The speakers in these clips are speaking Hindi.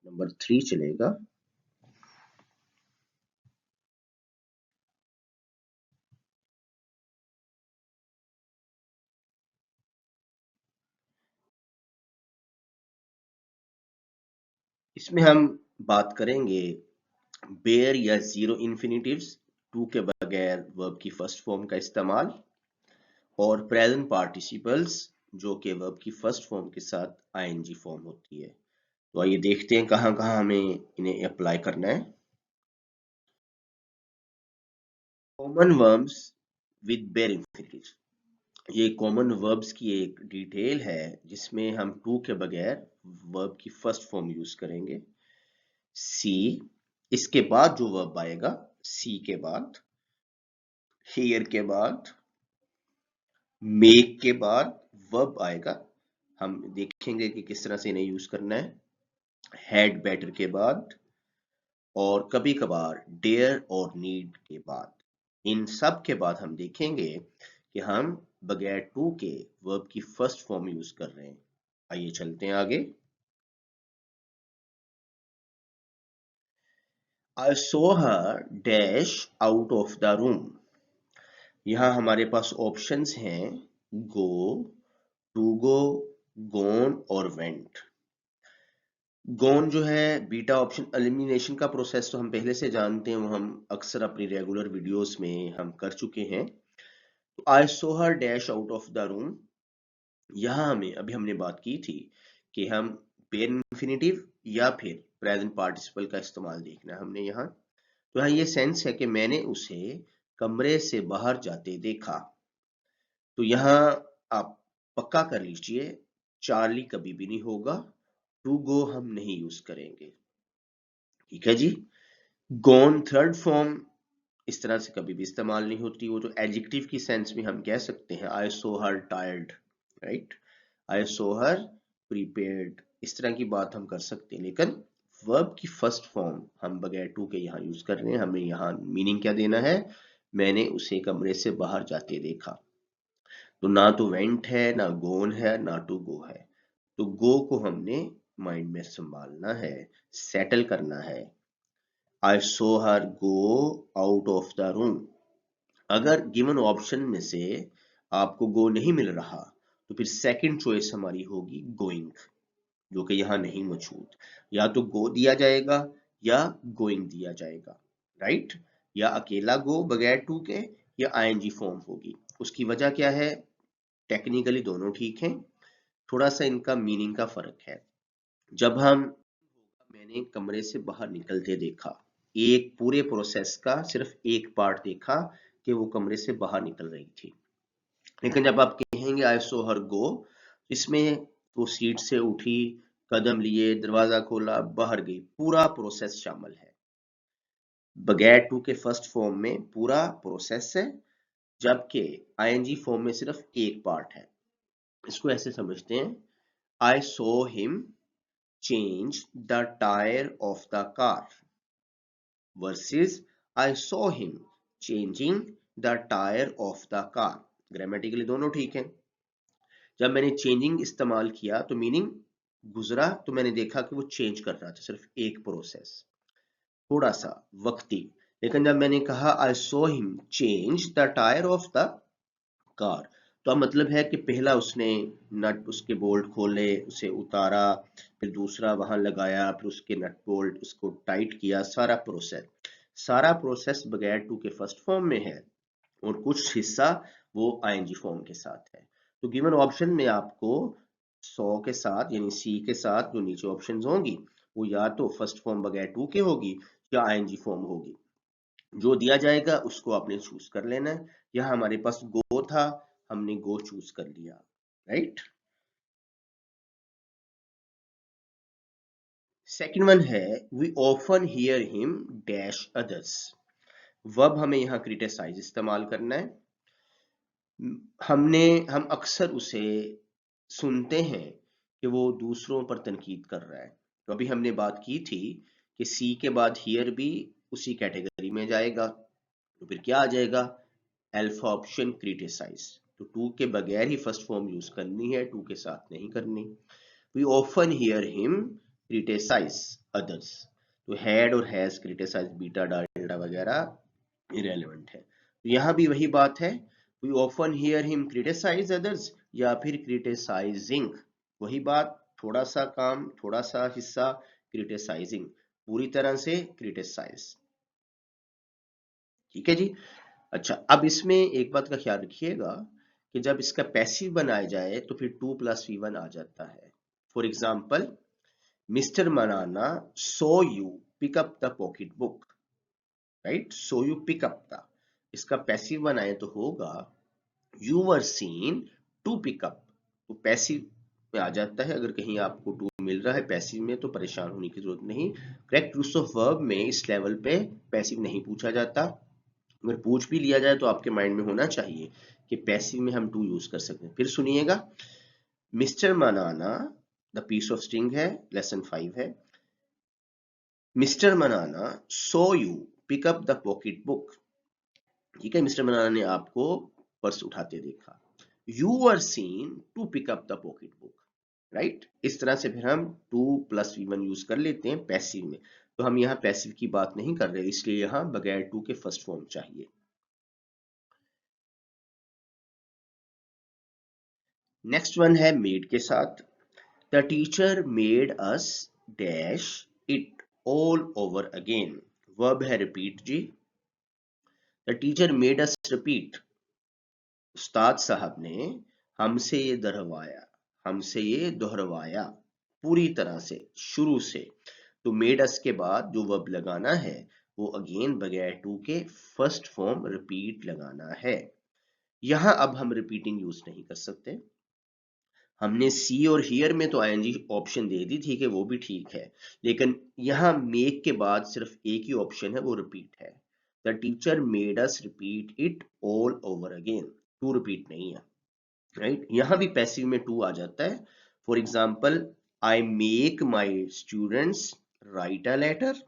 नंबर 3 चलेगा। इसमें हम बात करेंगे बेयर या जीरो इन्फिनिटिव्स, टू के बगैर वर्ब की फर्स्ट फॉर्म का इस्तेमाल, और प्रेजेंट पार्टिसिपल्स जो कि वर्ब की फर्स्ट फॉर्म के साथ आईएनजी फॉर्म होती है। तो आइए देखते हैं कहाँ कहाँ हमें इन्हें अप्लाई करना है। कॉमन वर्ब्स विद बेयर इन्फिनिटिव्स, ये कॉमन वर्ब्स की एक डिटेल है जिसमें हम टू के बगैर वर्ब की फर्स्ट फॉर्म यूज करेंगे। सी, इसके बाद जो वर्ब आएगा, सी के बाद, हियर के बाद, मेक के बाद वर्ब आएगा। हम देखेंगे कि किस तरह से इन्हें यूज करना है। हैड बेटर के बाद, और कभी कभार डेयर और नीड के बाद। इन सब के बाद हम देखेंगे कि हम बगैर टू के वर्ब की फर्स्ट फॉर्म यूज कर रहे हैं। आइए चलते हैं आगे। I saw her dash out of the room. यहाँ हमारे पास ऑप्शंस हैं गो, टू गो, गोन और वेंट। गोन जो है बीटा ऑप्शन एलिमिनेशन का प्रोसेस तो हम पहले से जानते हैं, वो हम अक्सर अपनी रेगुलर वीडियोस में हम कर चुके हैं। तो I saw her dash out of the room, यहाँ हमें अभी हमने बात की थी कि हम पेयर इंफिनिटिव या फिर प्रेजेंट पार्टिसिपल का इस्तेमाल देखना है हमने यहाँ। तो यहाँ ये सेंस है कि मैंने उसे कमरे से बाहर जाते देखा। तो यहाँ आप पक्का कर लीजिए, चार्ली कभी भी नहीं होगा, टू गो हम नहीं यूज करेंगे। ठीक है जी। गॉन थर्ड फॉर्म इस तरह से कभी भी इस्तेमाल नहीं होती, वो तो एडजेक्टिव की सेंस में हम कह सकते हैं I saw her tired, right, I saw her prepared, इस तरह की बात हम कर सकते हैं। लेकिन वर्ब की फर्स्ट फॉर्म हम बगैर टू के यहाँ यूज कर रहे हैं। हमें यहाँ मीनिंग क्या देना है, मैंने उसे कमरे से बाहर जाते देखा। तो ना तो वेंट है, ना गोन है, ना टू गो है। तो गो को हमने माइंड में संभालना है, सेटल करना है। I saw her go out of the room. अगर गिवन ऑप्शन में से आपको गो नहीं मिल रहा तो फिर सेकंड चॉइस हमारी होगी गोइंग, जो कि यहाँ नहीं मौजूद। या तो गो दिया जाएगा या गोइंग दिया जाएगा, राइट, या अकेला गो बगैर टू के, या आईएनजी फॉर्म होगी। उसकी वजह क्या है, टेक्निकली दोनों ठीक हैं, थोड़ा सा इनका मीनिंग का फर्क है। जब हम मैंने कमरे से बाहर निकलते देखा, एक पूरे प्रोसेस का सिर्फ एक पार्ट देखा कि वो कमरे से बाहर निकल रही थी। लेकिन जब आप कहेंगे आई सो हर गो, इसमें वो सीट से उठी, कदम लिए, दरवाजा खोला, बाहर गई, पूरा प्रोसेस शामिल है। बगैर टू के फर्स्ट फॉर्म में पूरा प्रोसेस है, जबकि आईएनजी फॉर्म में सिर्फ एक पार्ट है। इसको ऐसे समझते हैं, I saw him change the tyre of the car versus I saw him changing the tyre of the car. Grammatically दोनों ठीक है। जब मैंने चेंजिंग इस्तेमाल किया तो मीनिंग गुजरा, तो मैंने देखा कि वो चेंज कर रहा था, सिर्फ एक प्रोसेस, थोड़ा सा वक्ती। लेकिन जब मैंने कहा आई saw him change the tyre of the car, तो अब मतलब है कि पहला उसने नट उसके बोल्ट खोले, उसे उतारा, फिर दूसरा वहां लगाया, फिर उसके नट बोल्ट उसको टाइट किया, सारा प्रोसेस बगैर टू के फर्स्ट फॉर्म में है, और कुछ हिस्सा वो आईएनजी फॉर्म के साथ है। तो गिवन ऑप्शन में आपको 100 के साथ यानी सी के साथ जो नीचे ऑप्शंस होंगी वो या तो फर्स्ट फॉर्म बगैर टू के होगी या आईएनजी फॉर्म होगी। जो दिया जाएगा उसको आपने चूज कर लेना है। यहाँ हमारे पास गो था, हमने गो चूज कर लिया, राइट। सेकंड वन है we often hear him dash others. Verb हमें यहाँ क्रिटिसाइज इस्तेमाल करना है। हम अक्सर उसे सुनते हैं कि वो दूसरों पर तनकीद कर रहा है। तो अभी हमने बात की थी कि सी के बाद हियर भी उसी कैटेगरी में जाएगा, तो फिर क्या आ जाएगा, अल्फा ऑप्शन क्रिटिसाइज। तो टू के बगैर ही फर्स्ट फॉर्म यूज करनी है, टू के साथ नहीं करनी। We often hear him criticize others. तो हैड और हैज क्रिटिसाइज बीटा डाल्टा वगैरह इरेलीवेंट है। तो यहाँ भी वही बात है, we often hear him criticize others या फिर क्रिटिसाइजिंग, वही बात, थोड़ा सा काम, थोड़ा सा हिस्सा क्रिटिसाइजिंग, पूरी तरह से क्रिटिसाइज। ठीक है जी। अच्छा, अब इसमें एक बात का ख्याल रखिएगा कि जब इसका पैसिव बनाया जाए तो फिर 2 + V1 आ जाता है। For example, mister Manana so you pick up the pocket book, right, so you pick up the, इसका पैसिव बनाए तो होगा you were seen to pick up. तो पैसिव में आ जाता है, अगर कहीं आपको टू मिल रहा है पैसिव में तो परेशान होने की जरूरत नहीं। करेक्ट यूज ऑफ वर्ब में इस लेवल पे पैसिव नहीं पूछा जाता, अगर पूछ भी लिया जाए तो आपके माइंड में होना चाहिए कि पैसिव में हम टू यूज कर सकते हैं। फिर सुनिएगा, mister Manana, the piece of string है, लेसन 5 है। Mister Manana so you pick up the pocket book, ठीक है, मिस्टर मनाना ने आपको पर्स उठाते देखा। You were seen to pick up the pocket book, right. इस तरह से फिर हम 2 + V1 यूज कर लेते हैं पैसिव में। तो हम यहाँ पैसिव की बात नहीं कर रहे, इसलिए यहाँ बगैर टू के फर्स्ट फॉर्म चाहिए। नेक्स्ट वन है मेड के साथ। The teacher made us dash it all over again, verb है रिपीट जी। The teacher made us repeat, उस्ताद साहब ने हमसे ये दोहरवाया, हमसे ये दोहरवाया पूरी तरह से शुरू से। तो मेड अस के बाद जो वर्ब लगाना है वो अगेन बगैर टू के फर्स्ट फॉर्म रिपीट लगाना है। यहां अब हम रिपीटिंग यूज नहीं कर सकते। हमने सी और हियर में तो आईएनजी ऑप्शन दे दी थी कि वो भी ठीक है, लेकिन यहाँ मेक के बाद सिर्फ एक ही ऑप्शन है, वो रिपीट है। The teacher made us repeat it all over again, to repeat नहीं है, राइट। यहाँ भी पैसिव में टू आ जाता है। For example, I make my students write a letter,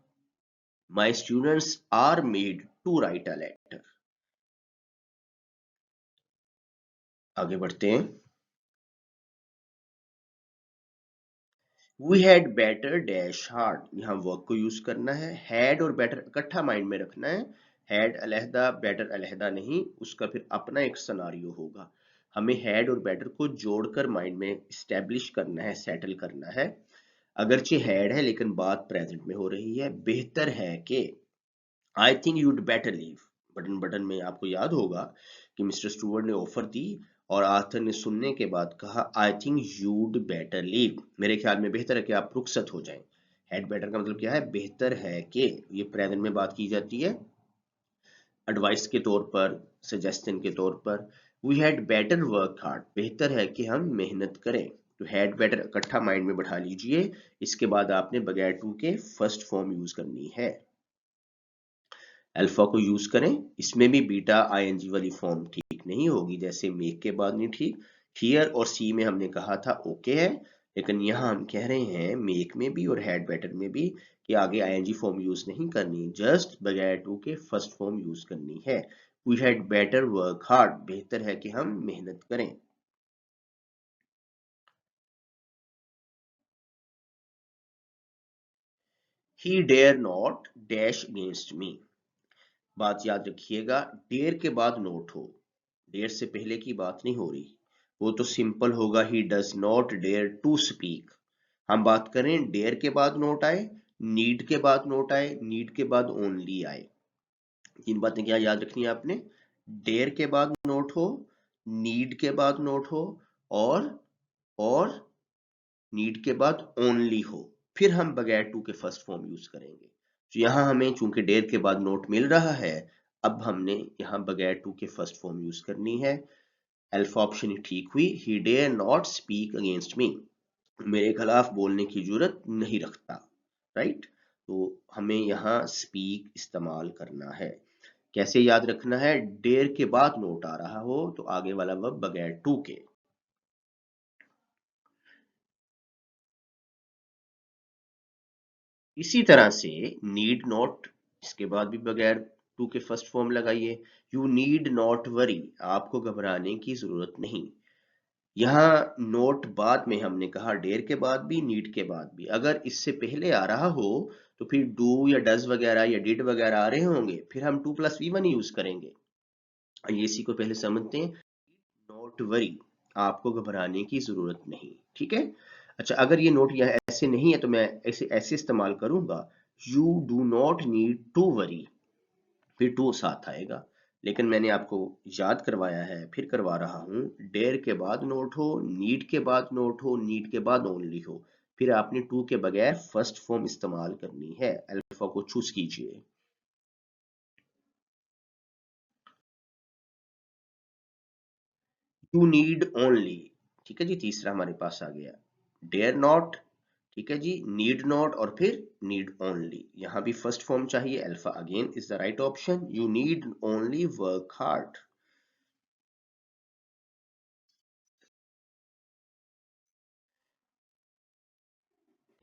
my students are made to write a letter. आगे बढ़ते हैं। We had better dash hard, यहाँ वर्क को यूज करना है। हैड और बेटर इकट्ठा माइंड में रखना है, हैड अलहदा बेटर अलहदा नहीं, उसका फिर अपना एक सिनारियो होगा। हमें हैड और बेटर को जोड़कर माइंड में इस्टेब्लिश करना है, सेटल करना है। अगरचे हैड है लेकिन बात प्रेजेंट में हो रही है। बेहतर है कि, I think you'd better leave, button button में आपको याद होगा कि मिस्टर स्टूवर्ट ने ऑफर दी और आर्थर ने सुनने के बाद कहा I think you'd better leave, मेरे ख्याल में बेहतर है कि आप रुखसत हो जाएं। हैड बेटर का मतलब क्या है, बेहतर है कि, ये प्रेजेंट में बात की जाती है एडवाइस के तौर पर, सजेशन के तौर पर। We had better work hard, बेहतर है कि हम मेहनत करें। तो हैड बेटर इकट्ठा माइंड में बैठा लीजिए, इसके बाद आपने बगैर टू के फर्स्ट फॉर्म यूज करनी है। अल्फा को यूज करें, इसमें भी बीटा आईएनजी वाली फॉर्म ठीक नहीं होगी, जैसे मेक के बाद नहीं ठीक। हियर और सी में हमने कहा था ओके है, लेकिन यहाँ हम कह रहे हैं मेक में भी और हैड बेटर में भी कि आगे आईएनजी फॉर्म यूज नहीं करनी, जस्ट बगैर टू के फर्स्ट फॉर्म यूज करनी है। We had better work hard, बेहतर है कि हम मेहनत करें। He dare not dash against me, बात याद रखिएगा, डेयर के बाद नोट हो, डेयर से पहले की बात नहीं हो रही, वो तो सिंपल होगा he does not dare to speak. हम बात करें डेयर के बाद नोट आए, नीड के बाद नोट आए, नीड के बाद ओनली आए। तीन बातें क्या याद रखनी है आपने, डेयर के बाद नोट हो, नीड के बाद नोट हो, और नीड के बाद ओनली हो, फिर हम बगैर टू के फर्स्ट फॉर्म यूज करेंगे। तो यहां हमें चूंकि डेयर के बाद नोट मिल रहा है, अब हमने यहां बगैर टू के फर्स्ट फॉर्म यूज करनी है। अल्फा ऑप्शन ही ठीक हुई, he dare not speak against me, मेरे खिलाफ बोलने की जरूरत नहीं रखता, राइट। तो हमें यहाँ स्पीक इस्तेमाल करना है। कैसे याद रखना है, डेयर के बाद नोट आ रहा हो तो आगे वाला वर्ब बगैर टू के। इसी तरह से नीड नॉट, इसके बाद भी बगैर टू के फर्स्ट फॉर्म लगाइए। यू नीड नॉट वरी, आपको घबराने की जरूरत नहीं। यहाँ नोट बाद में हमने कहा डेयर के बाद भी, नीड के बाद भी। अगर इससे पहले आ रहा हो तो फिर डू या डज वगैरह या डिड वगैरह आ रहे होंगे, फिर हम 2+V1 यूज करेंगे। ये इसी को पहले समझते हैं। नोट वरी, आपको घबराने की जरूरत नहीं, ठीक है। अच्छा, अगर ये नोट यहाँ ऐसे नहीं है तो मैं ऐसे ऐसे इस्तेमाल करूंगा, you do not need to worry, फिर टू साथ आएगा। लेकिन मैंने आपको याद करवाया है, फिर करवा रहा हूं, डेयर के बाद नोट हो, नीड के बाद नोट हो, नीड के बाद ओनली हो, फिर आपने टू के बगैर फर्स्ट फॉर्म इस्तेमाल करनी है। अल्फा को चूज कीजिए। टू नीड ओनली, ठीक है जी, तीसरा हमारे पास आ गया। डेयर नॉट, ठीक है जी, नीड नॉट और फिर नीड ओनली, यहां भी फर्स्ट फॉर्म चाहिए। Alpha again is the right option, you need only work hard.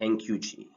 Thank you ji.